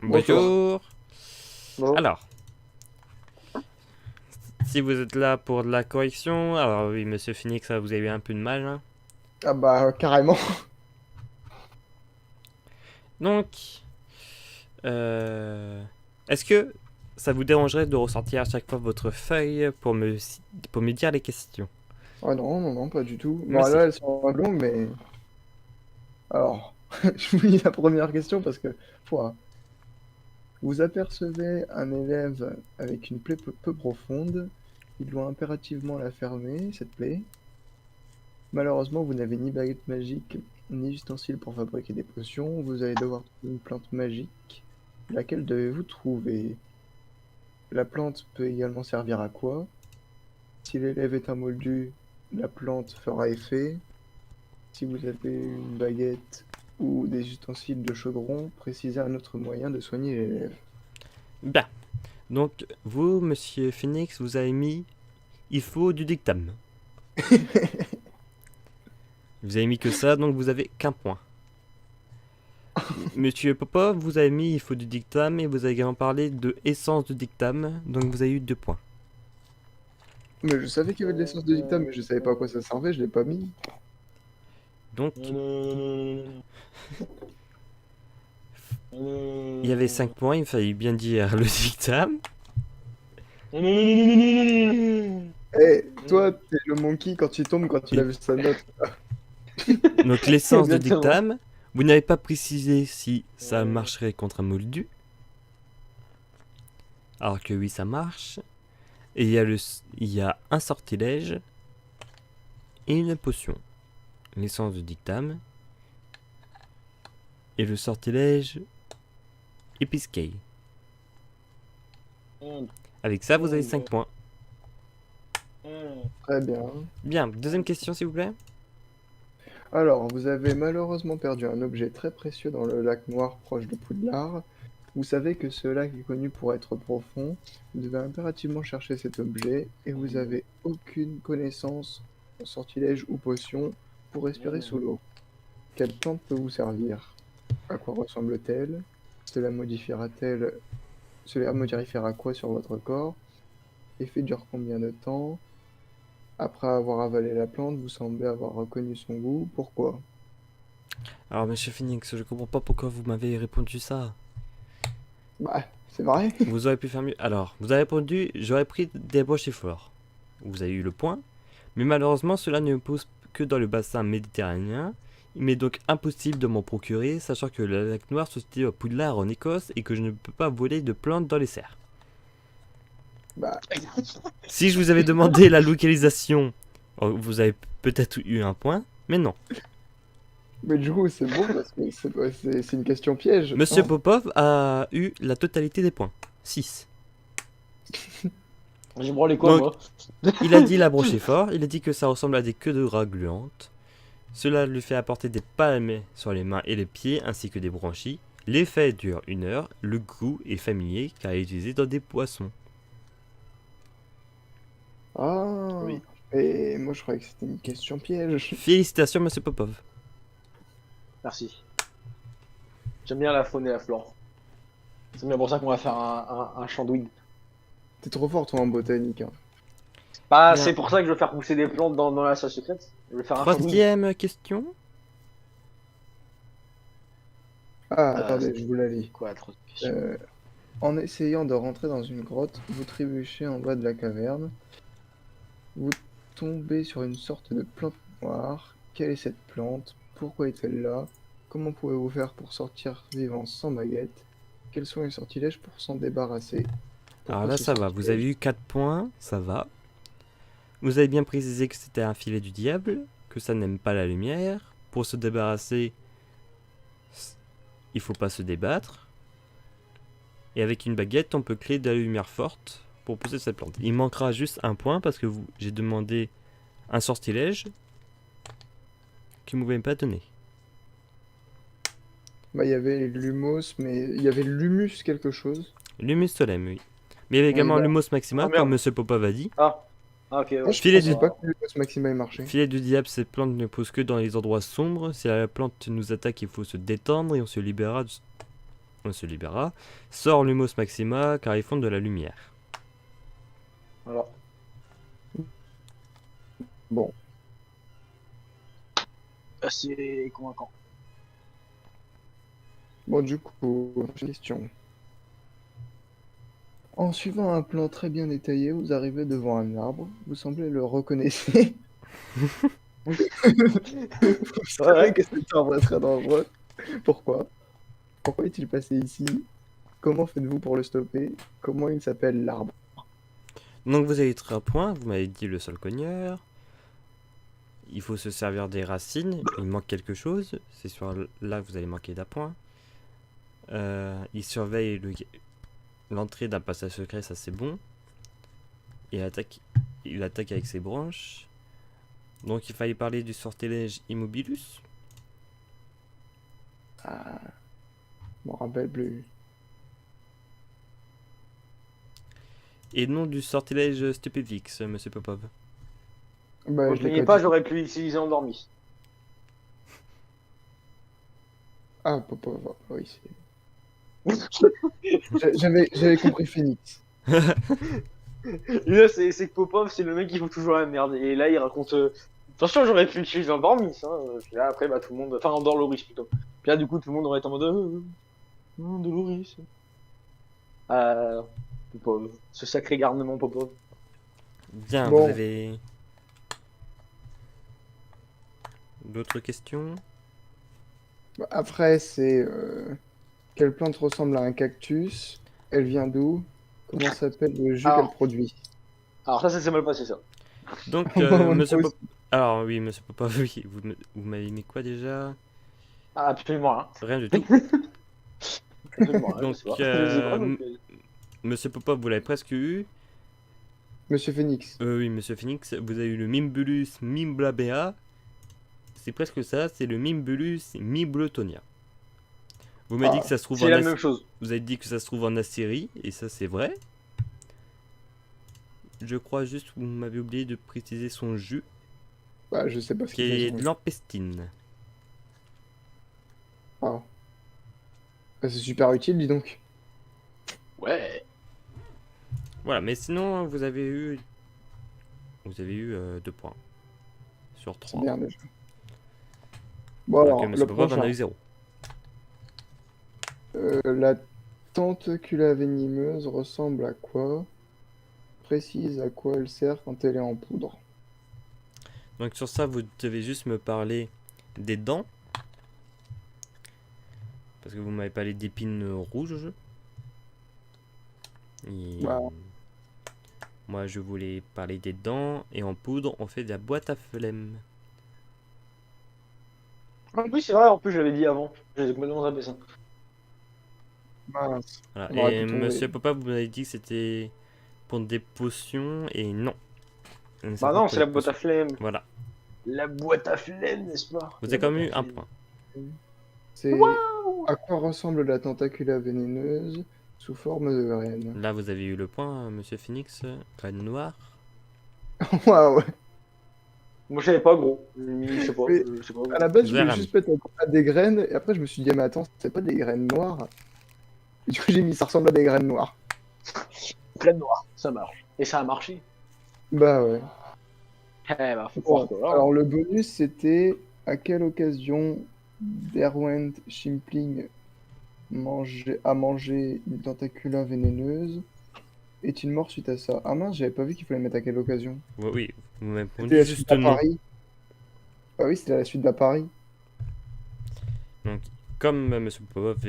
Bonjour. Bon. Alors, si vous êtes là pour de la correction, alors oui, monsieur Phoenix, vous avez eu un peu de mal, hein. Ah bah carrément. Donc, euh, est-ce que ça vous dérangerait de ressortir à chaque fois votre feuille pour me dire les questions? Ah non, non, non, pas du tout. Bon, là, Merci. elles sont un peu longues, mais... Alors, je vous lis la première question parce que... Pouah. Vous apercevez un élève avec une plaie peu profonde. Il doit impérativement la fermer, cette plaie. Malheureusement, vous n'avez ni baguette magique, ni ustensile pour fabriquer des potions. Vous allez devoir trouver une plante magique. Laquelle devez-vous trouver? La plante peut également servir à quoi? Si l'élève est un moldu, la plante fera effet. Si vous avez une baguette ou des ustensiles de chaudron, précisez un autre moyen de soigner l'élève. Bien. Donc, vous, monsieur Phoenix, vous avez mis il faut du dictame. Vous avez mis que ça, donc vous avez qu'un point. Monsieur Popov, vous avez mis il faut du dictame et vous avez également parlé de essence de dictame, donc vous avez eu 2 points. Mais je savais qu'il y avait de l'essence de dictame, mais je savais pas à quoi ça servait, je l'ai pas mis. Donc, il y avait 5 points, il fallait bien dire le dictame. Eh, toi, t'es le monkey quand il tombe, quand il a vu sa note. Donc l'essence de Exactement. dictame, vous n'avez pas précisé si ça marcherait contre un moldu. Alors que oui, ça marche. Et il y a un sortilège et une potion. L'essence de dictame et le sortilège Episcay. Avec ça, vous avez 5 points. Très bien. Bien, deuxième question s'il vous plaît. Alors, vous avez malheureusement perdu un objet très précieux dans le lac noir proche de Poudlard. Vous savez que ce lac est connu pour être profond. Vous devez impérativement chercher cet objet et vous avez aucune connaissance en sortilège ou potion pour respirer sous l'eau. Quelle plante peut vous servir? À quoi ressemble-t-elle? Cela modifiera-t-elle... Cela modifiera quoi sur votre corps? L'effet dure combien de temps? Après avoir avalé la plante, vous semblez avoir reconnu son goût. Pourquoi? Alors monsieur Phoenix, je comprends pas pourquoi vous m'avez répondu ça. Bah, c'est vrai. Vous auriez pu faire mieux. Alors, vous avez répondu, j'aurais pris des brochets-forts. Vous avez eu le point. Mais malheureusement, cela ne pousse que dans le bassin méditerranéen. Il m'est donc impossible de m'en procurer, sachant que le lac noir se situe à Poudlard en Écosse et que je ne peux pas voler de plantes dans les serres. Bah, Si je vous avais demandé la localisation, vous avez peut-être eu un point, mais non. mais du coup, c'est bon parce que c'est une question piège. Monsieur Hein. Popov a eu la totalité des points. 6. J'ai branlé quoi, Donc, moi? il a dit la brochet fort, il a dit que ça ressemble à des queues de rat gluantes. Cela lui fait apporter des palmes sur les mains et les pieds ainsi que des branchies. L'effet dure 1 heure, le goût est familier car il est utilisé dans des poissons. Ah, Oui. et moi je croyais que c'était une question piège. Félicitations monsieur Popov. Merci. J'aime bien la faune et la flore. C'est bien pour ça qu'on va faire un chandouille. T'es trop fort toi en botanique. Hein. Bah, Bien. c'est pour ça que je veux faire pousser des plantes dans la salle secrète. Je veux faire un chandouille. Troisième question. Ah, Euh, attendez, je vous la lis. quoi, trop de questions. En essayant de rentrer dans une grotte, vous trébuchez en bas de la caverne. Vous tombez sur une sorte de plante noire. Quelle est cette plante? Pourquoi est-elle là? Comment pouvez-vous faire pour sortir vivant sans baguette? Quels sont les sortilèges pour s'en débarrasser? Alors Pourquoi là ce ça va, vous avez sortilège? eu 4 points, ça va. Vous avez bien précisé que c'était un filet du diable, que ça n'aime pas la lumière. Pour se débarrasser, il faut pas se débattre. Et avec une baguette, on peut créer de la lumière forte pour pousser cette plante. Il manquera juste un point parce que j'ai demandé un sortilège que vous ne m'avez pas donné. Bah, il y avait l'humos, mais il y avait l'humus quelque chose. L'humus solem, oui. Mais il y avait Oui, également bah, l'humus maxima, Ah comme merde. Monsieur Popov a dit. Ah. Ah, ok, moi, ouais. je Filet pensais du, pas que l'humus maxima ait marché. filet du diable, cette plante ne pousse que dans les endroits sombres. Si la plante nous attaque, il faut se détendre et on se libérera. Sort Lumos Maxima, car ils font de la lumière. Alors, Bon, c'est convaincant. bon, du coup, question. En suivant un plan très bien détaillé, vous arrivez devant un arbre. Vous semblez le reconnaître. Vous savez Ouais. que cet arbre est très dangereux. Pourquoi? Pourquoi est-il passé ici? Comment faites-vous pour le stopper? Comment il s'appelle l'arbre? Donc vous avez 3 points, vous m'avez dit le sol cogneur. Il faut se servir des racines, il manque quelque chose. C'est sur là que vous allez manquer d'un point. Il surveille l'entrée d'un passage secret, ça c'est bon. Il attaque avec ses branches. Donc il fallait parler du sortilège Immobilus. Ah, je m'en rappelle plus. Et non du sortilège Stupéfix, monsieur Popov. Bah, Moi, je je l'ai plaignais pas pas, dit. j'aurais pu l'utiliser endormi. Ah, oui. J'avais compris Phoenix. Et là, c'est que Popov, c'est le mec qui fout toujours la merde. Et là, il raconte. Attention, j'aurais pu l'utiliser endormi, ça. Puis là, après, bah, tout le monde. Enfin, endorloris plutôt. Puis là, du coup, tout le monde aurait été en mode. Doloris. Popov. Ce sacré garnement, Popov. Bien, Bon. vous avez d'autres questions? Bah, après, c'est quelle plante ressemble à un cactus? Elle vient d'où? Comment s'appelle le jus qu'elle Alors, produit? alors ça s'est mal passé, ça. Donc, Moi monsieur aussi. Popov. Alors, oui, monsieur Popov, oui, vous m'avez mis quoi déjà? Ah, absolument rien. Rien du tout. Absolument rien, Donc, je sais pas. Je sais pas, donc. monsieur Popov, vous l'avez presque eu. Monsieur Phoenix. Oui, monsieur Phoenix, vous avez eu le Mimbulus Mimblabea. C'est presque ça, c'est le Mimbulus Mimbletonia. Vous m'avez dit Ah, que ça se trouve C'est la même chose. Vous avez dit que ça se trouve en Assyrie, et ça c'est vrai. Je crois juste que vous m'avez oublié de préciser son jus, bah, je sais pas ce qui qu'il fait est son de jus. l'empestine. Ah. Bah, c'est super utile, dis donc. Ouais. Voilà, mais sinon vous avez eu 2 points sur C'est 3. bien déjà. Bon Donc alors, monsieur le Popov en a prochain. eu 0. La tentacula venimeuse ressemble à quoi? Précise à quoi elle sert quand elle est en poudre. Donc sur ça, vous devez juste me parler des dents. Parce que vous m'avez parlé d'épines rouges. Et Bah, moi, je voulais parler des dents. Et en poudre, on fait de la boîte à flemme. En plus, c'est vrai, en plus, je l'avais dit avant. J'ai complètement zappé ça. mince. Voilà. On aurait Et pu trouver. monsieur Papa, vous m'avez dit que c'était pour des potions. Et non. C'est Bah pas non, pour c'est les la boîte à potions. flemme. Voilà. La boîte à flemme, n'est-ce pas? Vous La avez quand même boîte eu à un flemme. point. C'est à quoi ressemble la tentacula vénéneuse sous forme de graine? Là, vous avez eu le point, monsieur Phoenix. Graine noire. Ouais, ouais. Moi, je savais pas, gros. Je sais pas, Mais je sais pas. à la base, je Vous avez voulais rien juste mettre à des graines, et après, je me suis dit, ah, mais attends, c'est pas des graines noires. Et du coup, j'ai mis, ça ressemble à des graines noires. Graine noire, ça marche. Et ça a marché. Bah ouais. Eh bah, faut Bon, croire que là. alors le bonus, c'était à quelle occasion Derwent Shimpling a mangé une tentacula vénéneuse? Est-il mort suite à ça? Ah mince, j'avais pas vu qu'il fallait mettre à quelle occasion. Oui, vous m'avez C'était répondu la suite juste de la non. Paris. Ah oui, c'était la suite de la Paris. Donc, comme monsieur Popov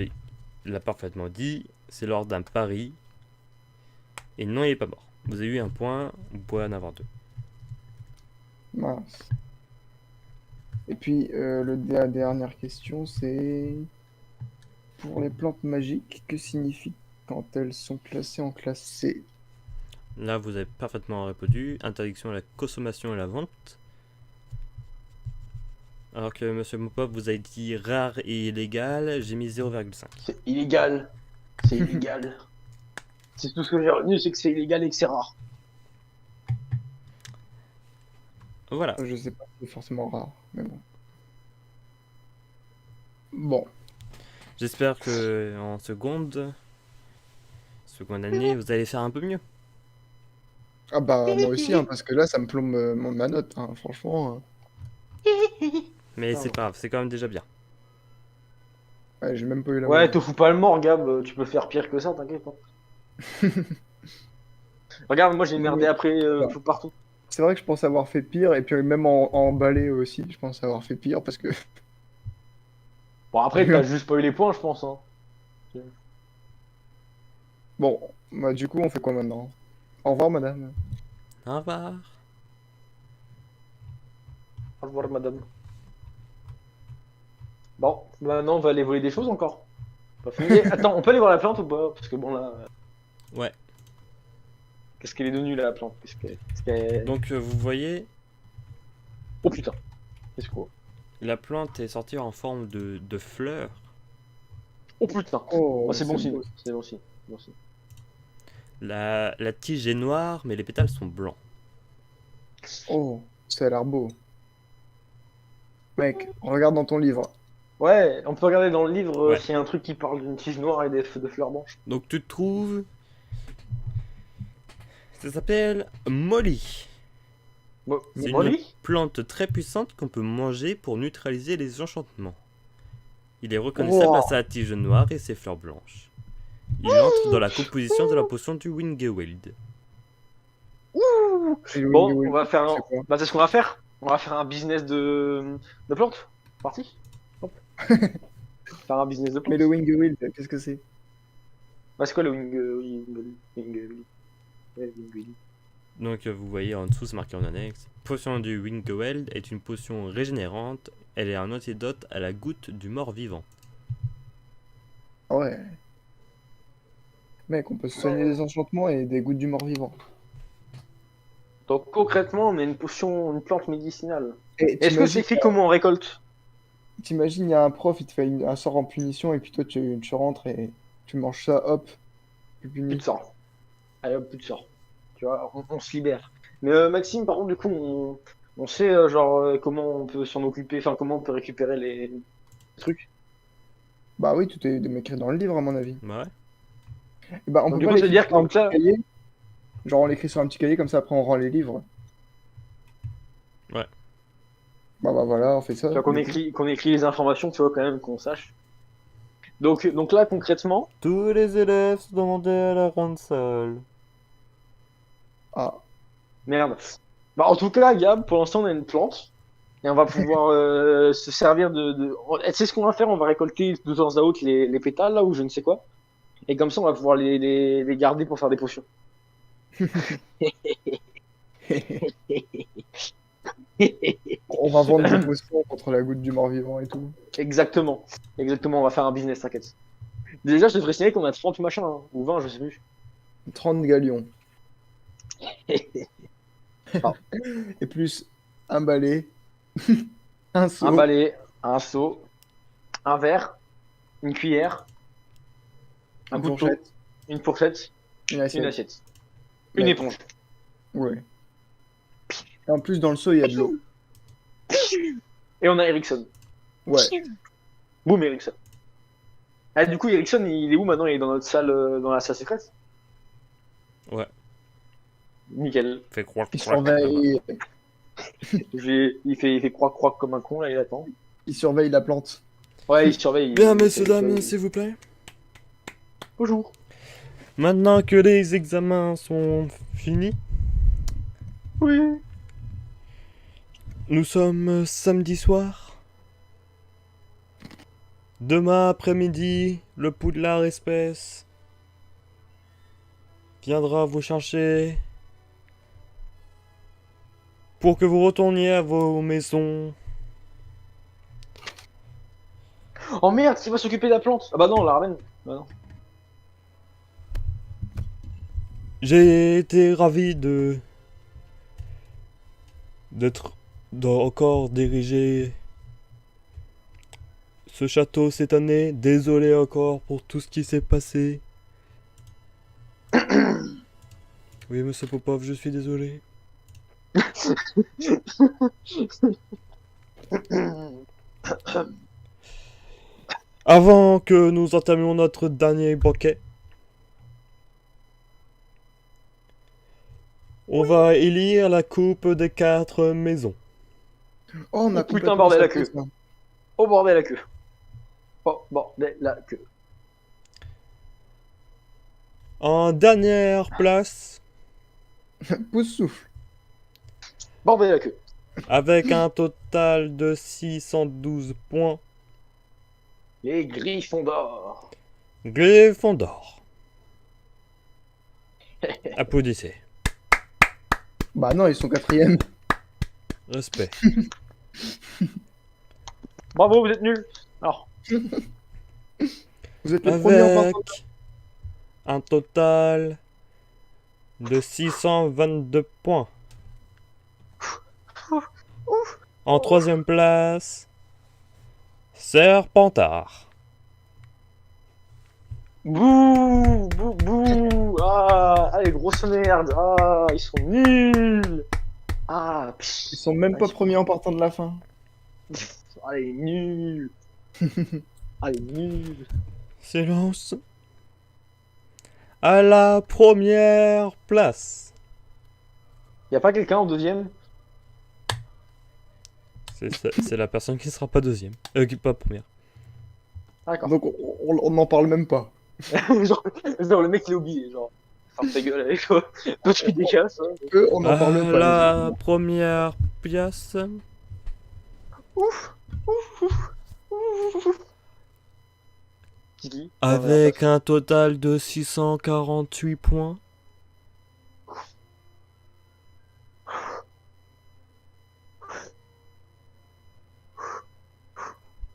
l'a parfaitement dit, c'est lors d'un pari. Et non, il est pas mort. Vous avez eu un point, vous pouvez en avoir 2. Mince. Et puis, la dernière question, c'est pour les plantes magiques, que signifie quand elles sont classées en classe C? Là, vous avez parfaitement répondu. Interdiction à la consommation et la vente. Alors que monsieur Popov vous a dit rare et illégal, j'ai mis 0,5. C'est illégal. C'est illégal. C'est tout ce que j'ai retenu, c'est que c'est illégal et que c'est rare. Voilà. Je sais pas, c'est forcément rare, mais bon. Bon. J'espère que en seconde année, vous allez faire un peu mieux. Ah bah moi aussi, hein, parce que là, ça me plombe ma note, hein, franchement. Mais Ah c'est ouais. pas grave, c'est quand même déjà bien. Ouais, j'ai même pas eu la Ouais, moyenne. te fous pas le mort, Gab, tu peux faire pire que ça, t'inquiète pas. Regarde, moi j'ai Non, merdé mais après voilà. tout partout. C'est vrai que je pense avoir fait pire, et puis même en ballet aussi, je pense avoir fait pire, parce que... Bon, après, t'as juste pas eu les points, je pense. Hein. Bon, bah du coup, on fait quoi maintenant? Au revoir, madame. Au revoir. Au revoir, madame. Bon, maintenant on va aller voler des choses encore. Pas fini. Eh, attends, on peut aller voir la plante ou pas? Parce que bon, là, Ouais. qu'est-ce qu'elle est devenue là, la plante? Donc vous voyez, Oh putain, qu'est-ce quoi? la plante est sortie en forme de fleur. Oh putain! Oh, Oh, c'est bon c'est signe, beau. c'est bon signe. Bon signe. La tige est noire, mais les pétales sont blancs. Oh, ça a l'air beau. Mec, regarde dans ton livre. Ouais, on peut regarder dans le livre Ouais. s'il y a un truc qui parle d'une tige noire et de fleurs blanches. Donc tu trouves... Ça s'appelle Molly. Bon, C'est une Molly? plante très puissante qu'on peut manger pour neutraliser les enchantements. Il est reconnaissable à Oh. sa tige noire et ses fleurs blanches. Il entre dans la composition de la potion du Wingeweld. Et le Bon, Wingy on va faire il un... fait quoi? Bah, c'est ce qu'on va faire. On va faire un business de plantes. Parti? Hop. Faire un business de Mais plantes. le Wingy Wheel, qu'est-ce que c'est? Bah, c'est quoi le wing... Donc vous voyez en dessous, c'est marqué en annexe. Potion du Wingeweld est une potion régénérante. Elle est un antidote à la goutte du mort-vivant. Ah ouais. Mec, on peut se soigner des enchantements et des gouttes du mort-vivant. Donc concrètement, on a une potion, une plante médicinale. Et Est-ce que c'est écrit comment on récolte? t'imagines, il y a un prof, il te fait un sort en punition, et puis toi, tu rentres et tu manges ça, hop, tu Plus punis. de sort. Allez hop, plus de sort. Tu vois, on se libère. Mais Maxime, par contre, du coup, on sait comment on peut s'en occuper, enfin comment on peut récupérer les trucs. Bah oui, tout est écrit dans le livre, à mon avis. Bah ouais. Et bah, on Donc peut du pas coup, ça veut l'écrire dire que sur un donc petit là, cahier. Genre, on l'écrit sur un petit cahier, comme ça, après, on rend les livres. Ouais. Bah voilà, on fait ça. tu vois Du coup. qu'on écrit les informations, tu vois quand même qu'on sache. Donc là, concrètement, Tous les élèves sont demandés à la grande salle. Ah, merde. Bah en tout cas, Gab, pour l'instant, on a une plante. Et on va pouvoir se servir Tu sais ce qu'on va faire? On va récolter de temps à autre les pétales, là, ou je ne sais quoi. Et comme ça, on va pouvoir les garder pour faire des potions. on va vendre des potions contre la goutte du mort-vivant et tout. Exactement. Exactement, on va faire un business, t'inquiète. Déjà, je te ferai signaler qu'on a 30 machins, hein, ou 20, je sais plus. 30 galions. Ah. Et plus un balai, un seau, Un balai, un seau, un verre, une cuillère, un une couteau, fourchette, une fourchette, une une assiette. assiette, une Ouais. éponge. Ouais. Et en plus, dans le seau, il y a de l'eau. Et on a Ericsson. Ouais. Boum, Ericsson. Ah, du coup, Ericsson, il est où maintenant? Il est dans notre salle, dans la salle secrète? Ouais. Nickel. Fait croire Il que surveille, Il fait croix comme un con, là, il attend. il surveille la plante. Ouais, il surveille. Bien, il messieurs, dames, surveille. s'il vous plaît. Bonjour. Maintenant que les examens sont finis, Oui. nous sommes samedi soir. Demain après-midi, le Poudlard espèce viendra vous chercher pour que vous retourniez à vos maisons. Oh merde, qui va s'occuper de la plante? Ah bah non, on la ramène. Bah non. J'ai été ravi encore diriger ce château cette année. Désolé encore pour tout ce qui s'est passé. Oui, monsieur Popov, je suis désolé. Avant que nous entamions notre dernier banquet, on va élire la coupe des 4 maisons. Oh, on a Oh, putain, complètement bordel, la zappé queue. ça. Oh bordel la queue. Oh bordel la queue. En dernière place, Pouce souffle. Bordel la queue. avec un total de 612 points, Les griffons d'or. Gryffondor. Applaudissez. Bah non, ils sont quatrième. Respect. Bravo, vous êtes nuls. Alors, Vous êtes le premier en Avec partant. un total de 622 points. En troisième place, Serpentard. bouh, bouh, bouh. Ah, les grosses merdes. Ah, ils sont nuls. Ah, pff. Ils sont même pas premiers en partant de la fin. Ah, les nuls. Ah, les nuls. Silence. À la première place. Y a pas quelqu'un en deuxième? C'est la personne qui sera pas deuxième. Qui pas première. D'accord. Donc on n'en parle même pas. genre, le mec il est oublié, genre. Ferme ta gueule avec toi. Toi tu décasses. Hein. Eux, on n'en À parle même pas. la première place. Ouf, ouf, ouf, ouf, ouf. Kiki. Avec un total de 648 points.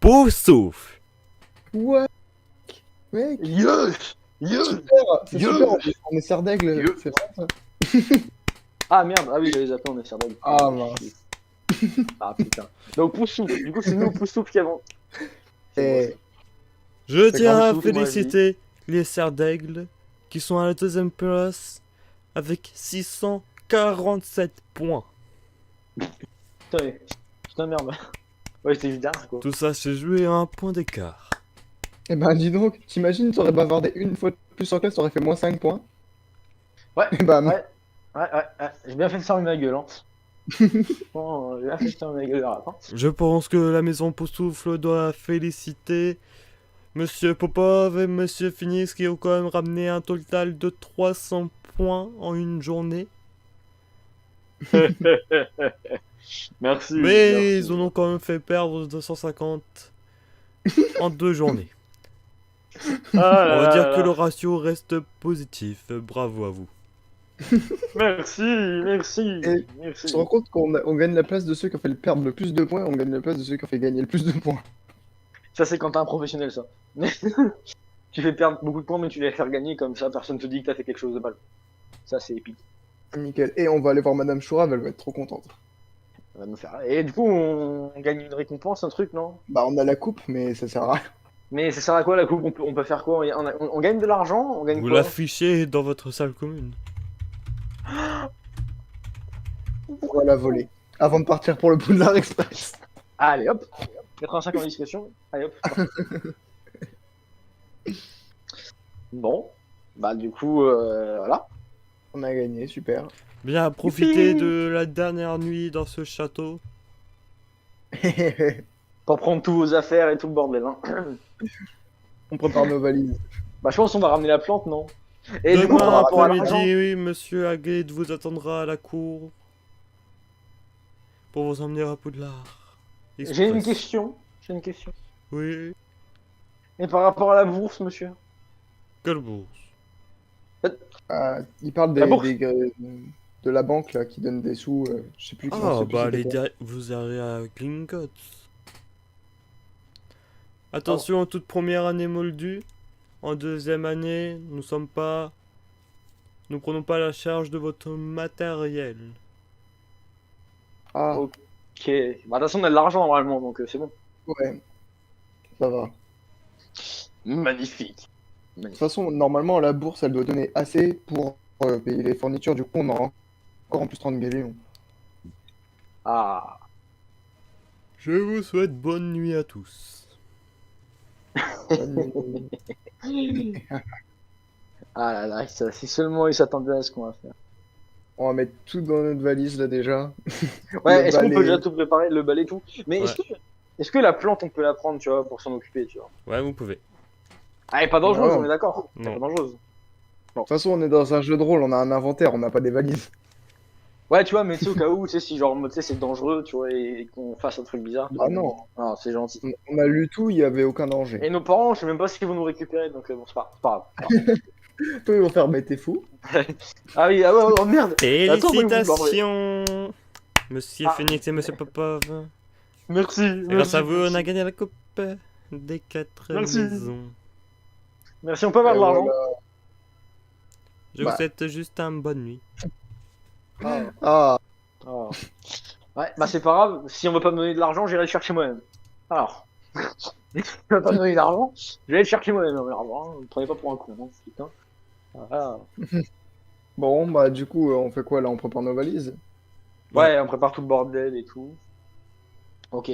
Beau souffle. Ouais. Mec, Yes! Yes! c'est Yo. super, on est serre d'aigle, Yo. c'est vrai ça. Ah merde, ah oui, j'avais zappé, on est sur Dog. Ah, mince. Ah putain. Donc pouce souffle, du coup c'est nous pouce souffle qui avons. Et Je C'est tiens grave à souffle, moi, féliciter les Serres d'Aigle qui sont à la deuxième place avec 647 points. Putain, mais... Putain merde. Ouais, c'était bizarre quoi. Tout ça s'est joué à un point d'écart. eh ben dis donc, t'imagines, t'aurais bavardé une fois de plus en classe, t'aurais fait moins 5 points. Ouais, Et bam. ouais, ouais. J'ai bien fait de fermer ma gueule, hein. Bon, j'ai bien fait de fermer ma gueule de rap, hein. Je pense que la maison Poussoufle doit féliciter Monsieur Popov et Monsieur Phoenix qui ont quand même ramené un total de 300 points en une journée. Merci. Mais merci. ils en ont quand même fait perdre 250 en 2 journées. Ah On là va là dire là que là. le ratio reste positif. Bravo à vous. Merci, merci, Et merci. Tu te rends compte on gagne la place de ceux qui ont fait perdre le plus de points, on gagne la place de ceux qui ont fait gagner le plus de points. Ça, c'est quand t'es un professionnel, ça. Tu fais perdre beaucoup de points, mais tu les faire gagner comme ça, personne te dit que t'as fait quelque chose de mal. Ça, c'est épique. Nickel. Et on va aller voir Madame Chourave, elle va être trop contente. On va nous faire... Et du coup, on gagne une récompense, un truc, non? Bah on a la coupe, mais ça sert à rien. Mais ça sert à quoi la coupe? On peut faire quoi? On gagne de l'argent? On gagne Vous quoi? l'affichez dans votre salle commune. On va la voler. Avant de partir pour le Poudlard Express. Allez hop! 85 en discrétion. Allez hop. Bon. Bah, du coup, voilà. On a gagné, super. Bien, profitez Youpi. de la dernière nuit dans ce château. Pour prendre tous vos affaires et tout le bordel, hein. On prépare nos valises. Bah, je pense qu'on va ramener la plante, non? Et du coup, par Demain rapport à l'argent. après-midi, Monsieur Hagrid vous attendra à la cour pour vous emmener à Poudlard. J'ai une Express. question. J'ai une question. Oui, Et par rapport à la bourse, monsieur? quelle bourse? Il parle La bourse. de la banque là qui donne des sous, je sais plus comment Ah, c'est plus bah c'était allez, quoi. vous allez à Gringotts. Attention, toute première année moldue. En deuxième année, nous prenons pas la charge de votre matériel. Ah, Ok. Bah, de toute façon, on a de l'argent normalement, donc c'est bon. ouais, ça va. Magnifique. De toute façon, normalement, la bourse, elle doit donner assez pour payer les fournitures. Du coup, on aura encore en plus 30 galions. Ah. Je vous souhaite bonne nuit à tous. Ah là là, si seulement ils s'attendaient à ce qu'on va faire. On va mettre tout dans notre valise là déjà. Ouais, Le est-ce qu'on peut balai. déjà tout préparer, le balai et tout? Mais Ouais. est-ce que la plante, on peut la prendre, tu vois, pour s'en occuper, tu vois? Ouais, vous pouvez. Ah, elle est pas dangereuse, Ouais, on est d'accord? Elle est Non. pas dangereuse. De toute façon, on est dans un jeu de rôle, on a un inventaire, on n'a pas des valises. Ouais, tu vois, mais tu sais, au cas où, tu sais, si genre, tu sais, c'est dangereux, tu vois, et qu'on fasse un truc bizarre. Ah non, Ah, c'est gentil. on a lu tout, il y avait aucun danger. Et nos parents, je sais même pas s'ils vont nous récupérer, donc bon, c'est pas grave. Toi, ils vont faire, mais t'es fou. Ah oui, ah ouais, oh merde! Attends, mais vous Félicitations, Monsieur Ah. Phoenix et Monsieur Popov. Merci, Grâce merci. à vous, on a merci. gagné la coupe des 4 Merci. maisons. Merci, on peut avoir Et de l'argent. voilà. Je Bah. vous souhaite juste une bonne nuit. Ah. Ah, Ah. Ouais, bah c'est pas grave, si on veut pas me donner de l'argent, j'irai le chercher moi-même. Alors, si on veut pas me donner d'argent, je vais le chercher moi-même, hein, l'argent, hein. Ne me prenez pas pour un con, hein, putain. Voilà. bon, bah du coup, on fait quoi là? On prépare nos valises? Ouais, on prépare tout le bordel et tout. Ok.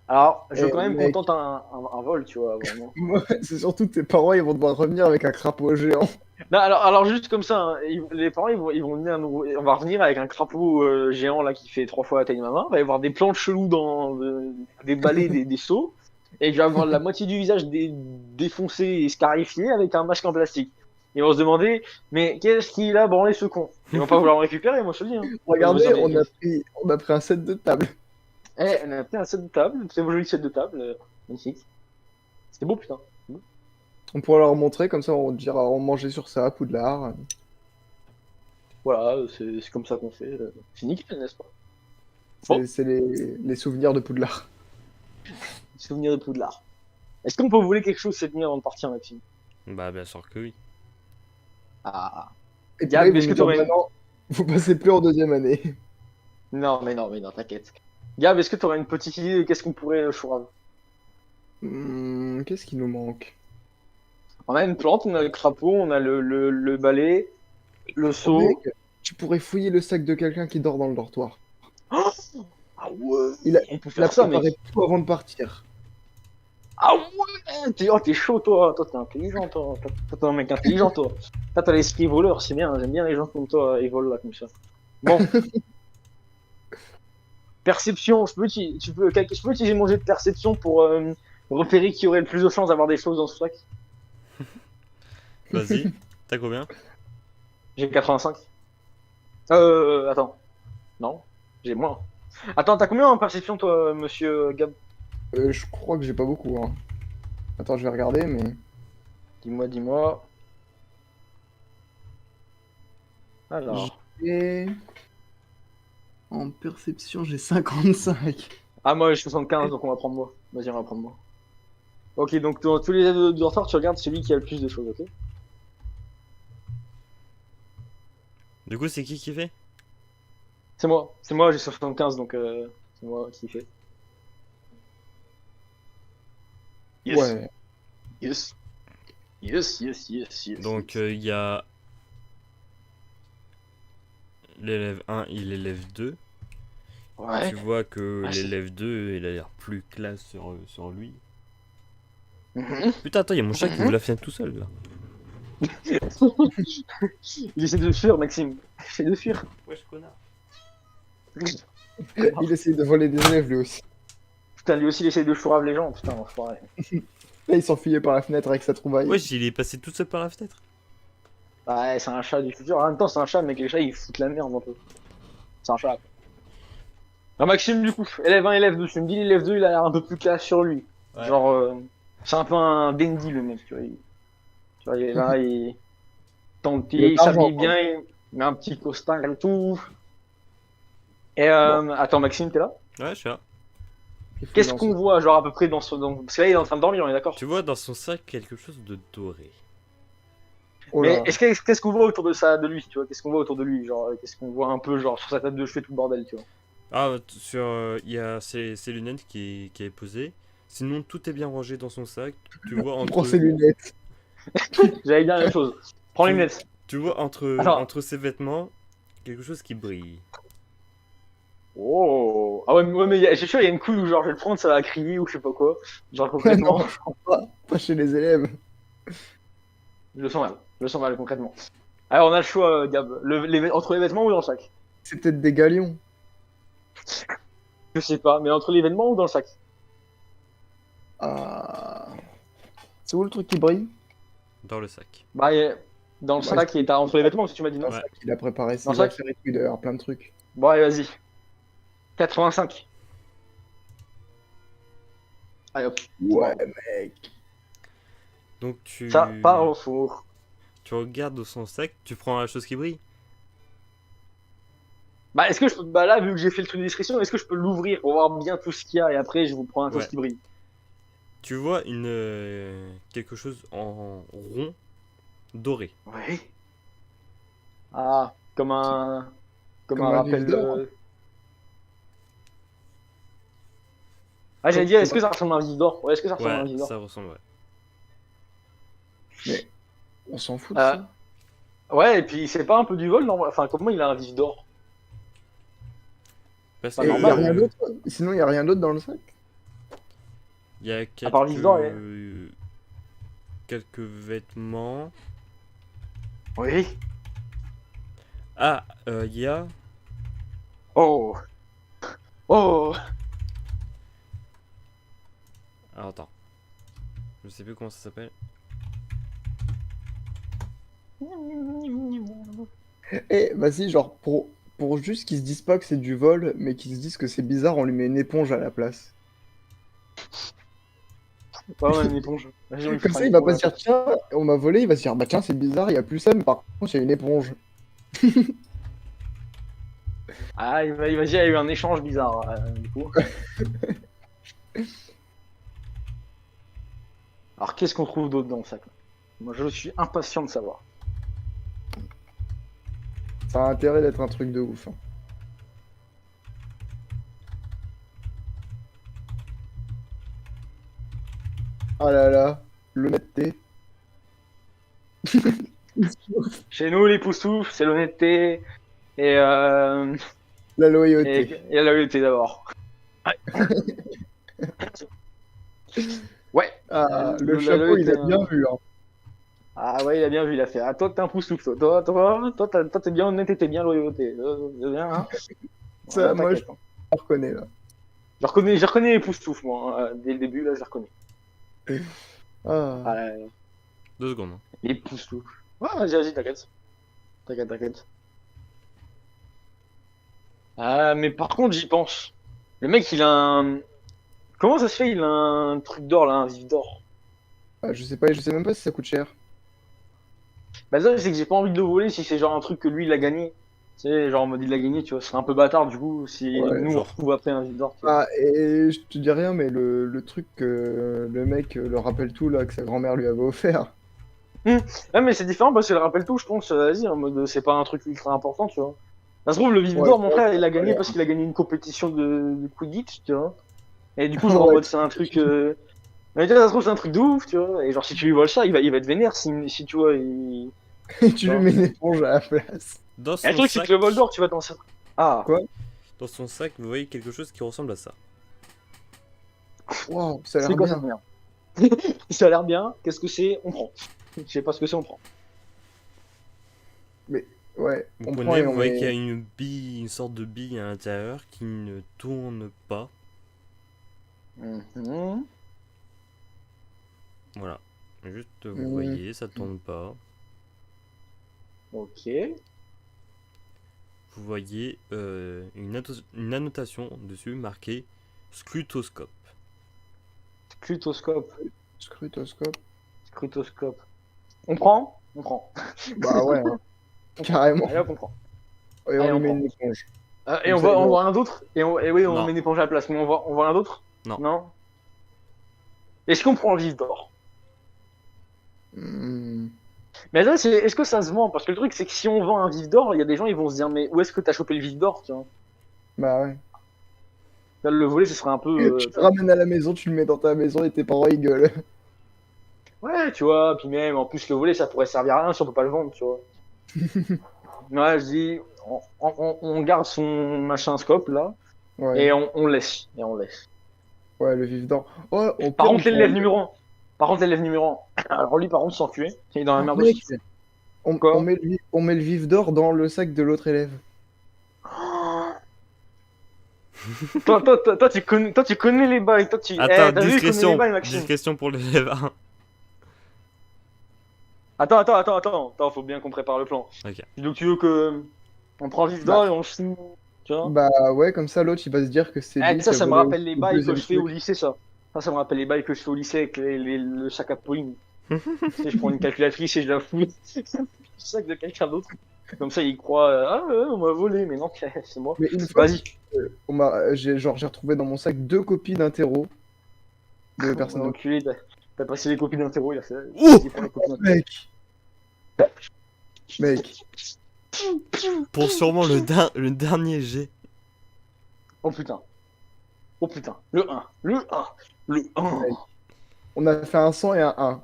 Alors, je veux Eh, quand même qu'on mec. tente un vol, tu vois, vraiment. Moi, c'est surtout tes parents, ils vont devoir revenir avec un crapaud géant. Non, alors juste comme ça, hein, les parents, ils vont venir on va revenir avec un crapaud géant là qui fait 3 fois la taille de ma main. Il va y avoir des plantes cheloues des balais, des seaux. Et je vais avoir la moitié du visage défoncé et scarifié avec un masque en plastique. Ils vont se demander, mais qu'est-ce qu'il a branlé ce con? Ils vont pas vouloir me récupérer, moi je te le dis. Hein. Regardez, Ils vont se dire, on a pris un set de table. on a pris un set de table, un très joli set de table, magnifique. C'était beau, putain. On pourra leur montrer, comme ça on dira on mangeait sur ça à Poudlard. Voilà, c'est comme ça qu'on fait. C'est nickel, n'est-ce pas? Bon. C'est les souvenirs de Poudlard. Souvenir de Poudlard. Est-ce qu'on peut voler quelque chose cette nuit avant de partir, Maxime? Bah, bien sûr que oui. Ah. Et puis Gab, là, ils vont est-ce nous que dire, t'aurais- bah non, vous passez plus en deuxième année. Non, mais non, t'inquiète. Gab, est-ce que tu aurais une petite idée de qu'est-ce qu'on pourrait chourave? Qu'est-ce qui nous manque? On a une plante, on a le crapaud, on a le balai, le seau. Mec, tu pourrais fouiller le sac de quelqu'un qui dort dans le dortoir. Ah ouais, Il a- on peut Il a faire ça, mec. préparé tout avant de partir. Ah ouais, t'es chaud, toi. Toi, t'es intelligent, toi. Toi, t'es un mec intelligent, toi. Toi, t'as l'esprit voleur, c'est bien. J'aime bien les gens comme toi, ils volent là, comme ça. Bon. Perception, je peux utiliser mon jet de perception pour repérer qui aurait le plus de chances d'avoir des choses dans ce sac. Vas-y, t'as combien? J'ai 85. Attends. Non, j'ai moins. Attends, t'as combien en perception, toi, monsieur Gab? Je crois que j'ai pas beaucoup. Hein. Attends, je vais regarder, mais. Dis-moi. Alors. Et... En perception, j'ai 55. Ah, moi, j'ai 75, donc on va prendre moi. Vas-y, on va prendre moi. Ok, donc dans tous les élèves du retard, tu regardes celui qui a le plus de choses, ok? Du coup, c'est qui fait? C'est moi, j'ai 75, donc c'est moi qui fait. Yes. Ouais. Yes. Yes. Donc, il y a l'élève 1 et l'élève 2. Ouais. Tu vois que Ah, c'est- l'élève 2, il a l'air plus classe sur lui. Mhm. Putain, attends, il y a mon chat qui ouvre la fenêtre tout seul là. Il essaie de fuir, Maxime. Il essaie de fuir. Wesh, connard. Il essaie de voler des élèves lui aussi. Putain, lui aussi, il essaie de chourave les gens. Putain, enfoiré. Là, il s'enfuyait par la fenêtre avec sa trouvaille. Wesh, il est passé tout seul par la fenêtre. Ouais, c'est un chat du futur. En même temps, c'est un chat, mais les chats, ils foutent la merde un peu. C'est un chat. Ah, Maxime, du coup, élève 1, élève 2. Tu me dis, l'élève 2, il a l'air un peu plus classe sur lui. Ouais. Genre, c'est un peu un dandy, le mec, tu vois. Tu vois, il est là, il Il est il d'argent, s'habille bien, il met un petit costard et tout. Et attends, Maxime, t'es là? Ouais, je suis là. Il faut Qu'est-ce lancer. qu'on voit, genre, à peu près dans ce. Parce que là, il est en train de dormir, on est d'accord? Tu vois dans son sac quelque chose de doré. Oh Mais là. qu'est-ce qu'on voit autour de lui, tu vois? Qu'est-ce qu'on voit autour de lui, genre, qu'est-ce qu'on voit un peu, genre, sur sa table de cheveux, tout le bordel, tu vois? Ah, il y a ses lunettes qui est posées. Sinon, tout est bien rangé dans son sac. Tu vois Il prend entre, ses lunettes. J'allais dire la même chose. Prends les lunettes. tu vois entre, Alors. entre ses vêtements quelque chose qui brille. Oh, Oh. Ah ouais, mais j'ai sûr, il y a une couille où genre je vais le prendre, ça va crier ou je sais pas quoi. Genre concrètement, Non, je crois pas chez les élèves. je le sens mal. Je le sens mal concrètement. Alors on a le choix, Gab. Entre les vêtements ou dans le sac? C'est peut-être des galions. Je sais pas, mais entre les vêtements ou dans le sac? Ah. C'est où le truc qui brille? Dans le sac. Bah, dans le Ouais, sac et t'as entre les vêtements, si tu m'as dit non. Ouais. Il a préparé Dans ses le sac affaires et tout, il doit y avoir plein de trucs. Bon, allez, vas-y. 85. Allez hop. Ouais, mec. Donc tu... Ça part au four. Tu regardes dans son sac, tu prends la chose qui brille. Bah, est-ce que je peux. Bah, là, vu que j'ai fait le truc de description, est-ce que je peux l'ouvrir pour voir bien tout ce qu'il y a et après je vous prends un chose Ouais. qui brille? Tu vois quelque chose en rond doré. Ouais. Ah, comme un. Comme Comme un un rappel vif d'or. de. Ah, j'allais dire, est-ce que ça ressemble à un vif d'or? Ouais, est-ce que ça ressemble à un Ouais, vif d'or? ça ressemble, ouais. Mais on s'en fout de Euh, ça. Ouais, et puis c'est pas un peu du vol, non? Enfin, comment il a un vif d'or? Parce pas Et que, il y a normal. rien d'autre. Sinon, il y a rien d'autre dans le sac. il y a À part le vif d'or, quelques vêtements. Oui. Ah, il y a... Oh. Oh. Alors, attends. Je sais plus comment ça s'appelle. Eh, vas-y, genre, pour juste qu'ils se disent pas que c'est du vol, mais qu'ils se disent que c'est bizarre, on lui met une éponge à la place. Ouais, une éponge. Vas-y, on lui Comme fera ça, une il va pas éponge. se dire, tiens, on m'a volé, il va se dire, bah tiens, c'est bizarre, il y a plus ça, mais par contre, il y a une éponge. Ah, il va dire, il y a eu un échange bizarre, du coup. Alors, qu'est-ce qu'on trouve d'autre dans le sac? Moi, je suis impatient de savoir. Ça a intérêt d'être un truc de ouf. Hein. Ah là là, l'honnêteté. Chez nous, les poussoufs, c'est l'honnêteté et, La loyauté. et la loyauté d'abord. Ouais. Ah, le La chapeau, il loyauté, a bien vu. Hein. Ah ouais, il a bien vu, il a fait. Ah, toi, t'es un poussouf, toi, t'es bien honnête et t'es bien loyauté. C'est bien, hein. Ça, Voilà, moi, je t'inquiète, hein. le reconnais là. Je reconnais les poussoufs, moi, hein. Dès le début, là, je les reconnais. Ah. Ah, 2 secondes. Hein. les poussoufs. Ouais, vas-y, t'inquiète. T'inquiète. Ah, mais par contre, j'y pense. Le mec, il a un. Comment ça se fait, il a un truc d'or, là, un vif d'or? Ah, je sais pas, je sais même pas si ça coûte cher. Bah, ça, c'est que j'ai pas envie de le voler si c'est genre un truc que lui, il a gagné. Tu sais, genre en mode il a gagné, tu vois. Ce serait un peu bâtard, du coup, si Ouais, nous, on genre. retrouve après un vif d'or, tu vois. Ah, et je te dis rien, mais le truc que le mec le rappelle tout là, que sa grand-mère lui avait offert. Ouais, mais c'est différent parce qu'elle rappelle tout, je pense, vas-y, en mode c'est pas un truc ultra important, tu vois. Ça se trouve, le vif Ouais, d'or, mon c'est frère, vrai, il a gagné ouais. parce qu'il a gagné une compétition de Quidditch, tu vois. Et du coup, genre en Ouais, mode c'est un truc. Mais tu vois, ça se trouve, c'est un truc de ouf, tu vois. Et genre, si tu lui voles ça, il va être vénère si tu vois, il. tu lui mets une éponge à la place. Dans Et le son truc, c'est sac, que le vol d'or, tu vas t'en servir. Ah, Quoi? dans son sac, vous voyez quelque chose qui ressemble à ça. Waouh, ça a c'est l'air quoi bien. cette merde? Ça a l'air bien, qu'est-ce que c'est? On prend. Je sais pas ce que c'est, on prend. Ouais, Vous on prend prenez, et vous on voyez met... qu'il y a une bille, une sorte de bille à l'intérieur qui ne tourne pas. Mhm. Voilà. Juste, vous Mhm. voyez, ça tourne pas. Ok. Vous voyez une annotation dessus marquée scrutoscope. Scrutoscope. Scrutoscope. Scrutoscope. On prend? On prend. Bah ouais, hein, carrément. Allez hop, on prend. Et on Allez, lui on met prend. une éponge. Et Comme on ça, va il en va- voir un d'autre? Et oui, on Non. met une éponge à la place, mais on voit un d'autre? Non. Non? Est-ce qu'on prend le vif d'or? Hmm. Mais là, est-ce que ça se vend? Parce que le truc, c'est que si on vend un vif d'or, il y a des gens, ils vont se dire, mais où est-ce que t'as chopé le vif d'or, tu vois? Bah ouais. Là, le voler, ce serait un peu. Tu le ramènes à la maison, tu le mets dans ta maison et tes parents ils gueulent. Ouais, tu vois, puis même, en plus, le voler, ça pourrait servir à rien si on peut pas le vendre, tu vois. Ouais, je dis, on garde son machin scope, là. Ouais, Et on laisse. Et on laisse. ouais, le vif d'or. Oh, au Par pire, on contre, l'élève pourrait- numéro 1. Par contre, l'élève numéro 1. Alors lui, par contre, sans tuer. Il est dans la Ah, merde mec, aussi. on Quoi? met on met le vif d'or dans le sac de l'autre élève. Toi, tu connais les bails. Toi, tu... Attends, T'as vu, il connaît les discrétion. bails, Maxime. Discrétion pour l'élève 1. Attends, faut bien qu'on prépare le plan. Ok. Donc tu veux que... On prend vif Bah, d'or et on fout... Tu vois? bah ouais, comme ça, l'autre, il va se dire que c'est lui qui a Ça me volé rappelle les le bails que deuxième je fais au truc. lycée, ça. Ça me rappelle les bails que je fais au lycée avec le sac à Pauline. Tu sais, je prends une calculatrice et je la fous le sac de quelqu'un d'autre. Comme ça, il croit, ah, ouais, on m'a volé, mais non, c'est moi. Mais une fois, Vas-y. j'ai retrouvé dans mon sac 2 copies d'interro de personnes de... Enculé, t'as passé les copies d'interro, il a fait. Ouh Vas-y, prends les copies d'interro. Mec, Pour sûrement le dernier jet. Oh putain. Oh putain. Le 1. Le 1. Le 1. on a fait un 100 et un 1.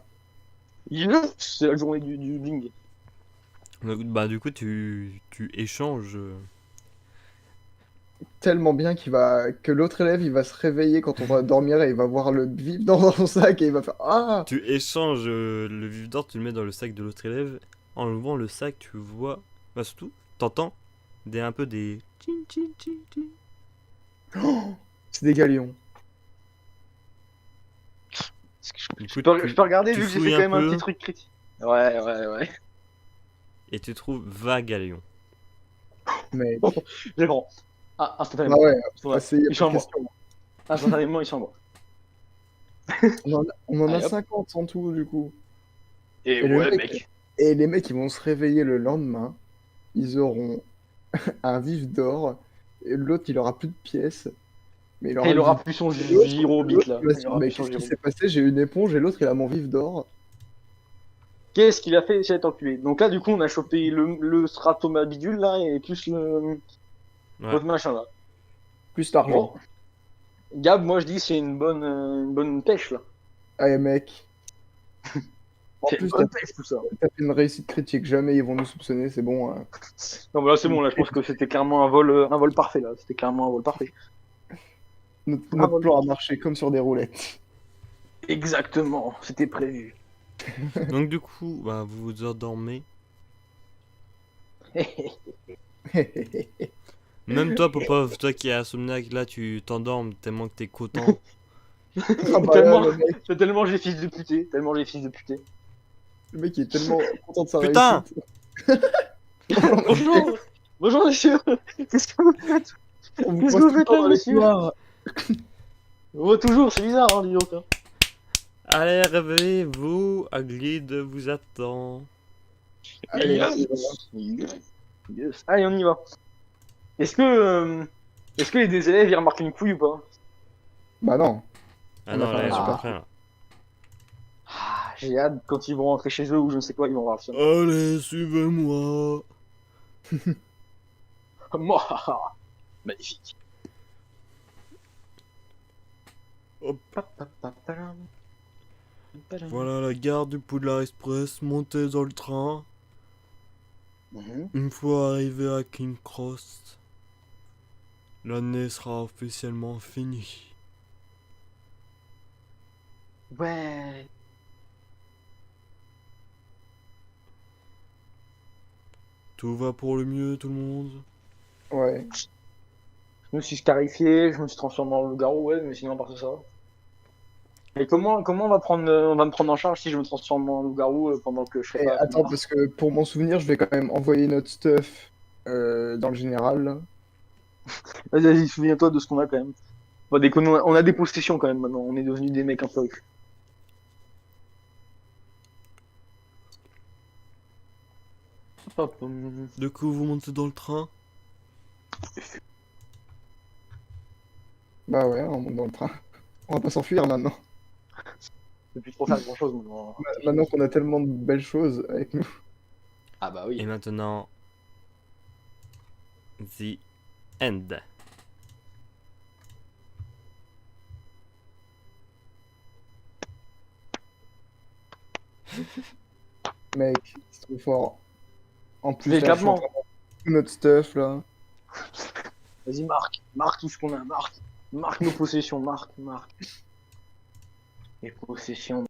C'est la journée du bing. Donc, bah, du coup, tu échanges. Tellement bien que l'autre élève, il va se réveiller quand on va dormir et il va voir le vif dans son sac et il va faire ah. Tu échanges le vif d'or, tu le mets dans le sac de l'autre élève. En ouvrant le sac, tu vois. Bah, surtout, t'entends un peu des. Tchin, tchin, tchin, tchin. C'est des galions. Du Je coup, peux regarder tu vu que j'ai fait fouilles quand même un un peu. petit truc critique. Ouais. Et tu trouves 20 galions. Mec. Je les prends. Ah, Ah instantanément. ouais, Ouais. y a Ils sont à pas de moi. question. Instantanément, ils sont à moi. On en a Allez, hop. 50 en tout du coup. Et Et le ouais, mec- mec. Et les mecs, ils vont se réveiller le lendemain. Ils auront un vif d'or. Et l'autre, il aura plus de pièces. Mais il aura Il le aura vif. plus son L'autre, gyrobit là. il va se Il dire, aura mais plus son qu'est-ce qui gyrobit. s'est passé? J'ai une éponge et l'autre, il a mon vif d'or. Qu'est-ce qu'il a fait cet enculé? Donc là, du coup, on a chopé le stratomabidule là et plus Ouais. l'autre machin là. Plus l'argent. Bon. Gab, moi je dis c'est une bonne pêche là. Allez, mec. En C'est une plus, bonne pêche tout ça. t'as fait une réussite critique. Jamais ils vont nous soupçonner, c'est bon. Non, mais là c'est bon, là je pense que c'était clairement un vol parfait là. C'était clairement un vol parfait. Notre plan a marché comme sur des roulettes. Exactement, c'était prévu. Donc, du coup, bah, vous vous endormez. Même toi, Popov, toi qui es insomniaque, là, tu t'endormes tellement que t'es content. Ah bah là, tellement, tellement j'ai fils de puté, tellement j'ai fils de puté. le mec, il est tellement content de sa Putain réussite. Bonjour, bonjour monsieur. Qu'est-ce que vous faites? On vous Qu'est-ce pose que tout vous le faites temps là, dans les monsieur? couloirs. On voit toujours, c'est bizarre, hein, dis donc. Hein. Allez, réveillez-vous, Aglide vous attend. Allez, Yes. Allez, on y va. Est-ce que les deux élèves ils remarquent une couille ou pas? bah non. Ah On non, a là, pas ils sont un pas super prêts, là. Ah, j'ai hâte quand ils vont rentrer chez eux ou je ne sais quoi, ils vont voir le film. Allez, suivez-moi. Moi, magnifique. Hop. Voilà la gare du Poudlard Express, montez dans le train. Mhm. Une fois arrivé à King Cross, l'année sera officiellement finie. Ouais. Tout va pour le mieux, tout le monde. Ouais. Je me suis scarifié, je me suis transformé en loup-garou, ouais, mais sinon, à part de ça. Et comment on va me prendre en charge si je me transforme en loup-garou pendant que je serai Et pas. attends, parce que pour mon souvenir, je vais quand même envoyer notre stuff dans le général. Là. Vas-y, souviens-toi de ce qu'on a quand même. Bon, on a des possessions quand même maintenant, on est devenus des mecs un peu riches. Hop, Du coup, vous montez dans le train. Bah ouais, on monte dans le train. On va pas s'enfuir maintenant. depuis trop faire grand chose maintenant. Maintenant qu'on a tellement de belles choses avec nous. Ah bah Et oui. maintenant, the end. Mec, c'est trop fort. En plus, Les là, je suis en clapements. train de tout notre stuff là. Vas-y, marque. Marque tout ce qu'on a. Marque. Marque nos possessions. Marque. Les possessions.